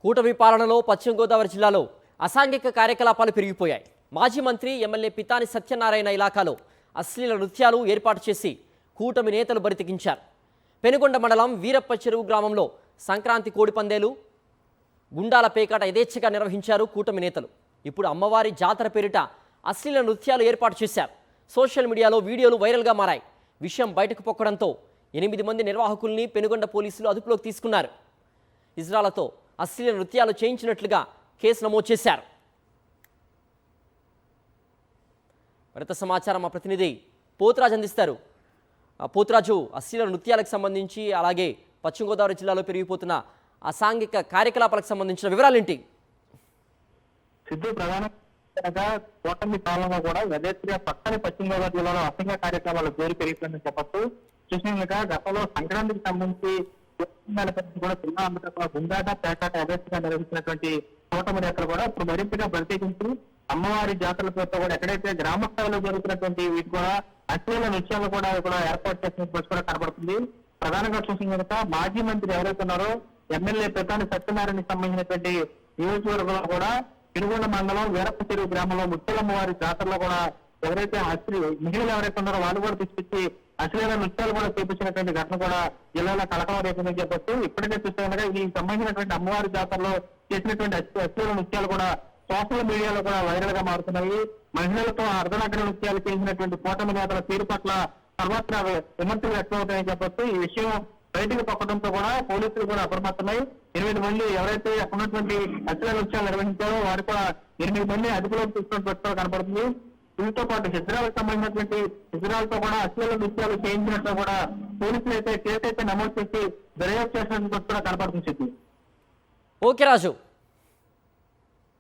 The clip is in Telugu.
కూటమి పాలనలో పశ్చిమ గోదావరి జిల్లాలో అసాంఘిక కార్యకలాపాలు పెరిగిపోయాయి. మాజీ మంత్రి ఎమ్మెల్యే పితాని సత్యనారాయణ ఇలాకాలో అశ్లీల నృత్యాలు ఏర్పాటు చేసి కూటమి నేతలు బరితెగించారు. పెనుగొండ మండలం వీరప్ప చెరువు గ్రామంలో సంక్రాంతి కోడిపందేలు, గుండాల పేకాట యథేచ్ఛగా నిర్వహించారు కూటమి నేతలు. ఇప్పుడు అమ్మవారి జాతర పేరిట అశ్లీల నృత్యాలు ఏర్పాటు చేశారు. సోషల్ మీడియాలో వీడియోలు వైరల్గా మారాయి. విషయం బయటకు పొక్కడంతో 8 మంది నిర్వాహకుల్ని పెనుగొండ పోలీసులు అదుపులోకి తీసుకున్నారు. ఇజ్రాలతో అశ్లీల నృత్యాలు చేయించినట్లుగా కేసు నమోదు చేశారు. మరింత సమాచారం మా ప్రతినిధి పోతురాజు అందిస్తారు. పోతురాజు, అశ్లీల నృత్యాలకు సంబంధించి అలాగే పశ్చిమ గోదావరి జిల్లాలో పెరిగిపోతున్న అసాంఘిక కార్యకలాపాలకు సంబంధించిన వివరాలేంటి? సిద్ధు ప్రధానంగా కూటమి పాలనలో కూడా యథేచ్ఛగా పక్కనే పశ్చిమ గోదావరి జిల్లాలో అసంఘ కార్యక్రమాల పేరు పెరిగిపోయిందని చెప్పచ్చు. చూసినాక గతంలో సంక్రాంతికి సంబంధించి కూడా జిల్లా అంతటా గుండాట పేకాట యథేచ్ఛగా నిర్వహించినటువంటి కూటమి నేతలు కూడా ఇప్పుడు మరింతగా ప్రత్యేకించి అమ్మవారి జాతరల పేరుతో కూడా ఎక్కడైతే గ్రామ స్థాయిలో జరుగుతున్నటువంటి వీటి కూడా అశ్లీల నృత్యాలు కూడా ఏర్పాటు చేసిన పరిస్థితి కూడా కనబడుతుంది. ప్రధానంగా చూసిన కనుక మాజీ మంత్రి ఎవరైతే ఉన్నారో ఎమ్మెల్యే పితాని సత్యనారాయణకి సంబంధించినటువంటి నియోజకవర్గంలో కూడా పెనుగొండ మండలం వీరప్ప చెరువు గ్రామంలో ముత్యాలమ్మవారి జాతరలో కూడా ఎవరైతే మహిళలు ఎవరైతే ఉన్నారో వాళ్ళు కూడా తీసుకొచ్చి అశ్లీల నృత్యాలు కూడా చూపించినటువంటి ఘటన కూడా జిల్లాలో కలకలం రేపిందని చెప్పొచ్చు. ఇప్పటికే చూస్తే కనుక ఈ సంబంధించినటువంటి అమ్మవారి జాతరలో చేసినటువంటి అశ్లీల నృత్యాలు కూడా సోషల్ మీడియాలో కూడా వైరల్ గా మారుతున్నాయి. మహిళలతో అర్ధనగ్న నృత్యాలు చేసినటువంటి కూటమి నేతల తీరు పట్ల సర్వత్రా విమర్శలు వ్యక్తమవుతాయని చెప్పొచ్చు. ఈ విషయం బయటకు పొక్కడంతో కూడా పోలీసులు కూడా అప్రమత్తమై 8 మంది ఎవరైతే ఉన్నటువంటి అశ్లీల నృత్యాలు నిర్వహించారో వారు కూడా 8 మంది అదుపులోకి తీసుకున్న పరిస్థితులు కనపడుతుంది. వీటితో పాటు హిజ్రాలకు సంబంధించినటువంటి హిజ్రాలతో కూడా అశ్లీల నృత్యాలు చేయించినట్లు కూడా పోలీసులు అయితే కేసు అయితే నమోదు చేసి దర్యాప్తు చేసినట్టు కూడా కనపడుతుంది. ఓకే రాజు.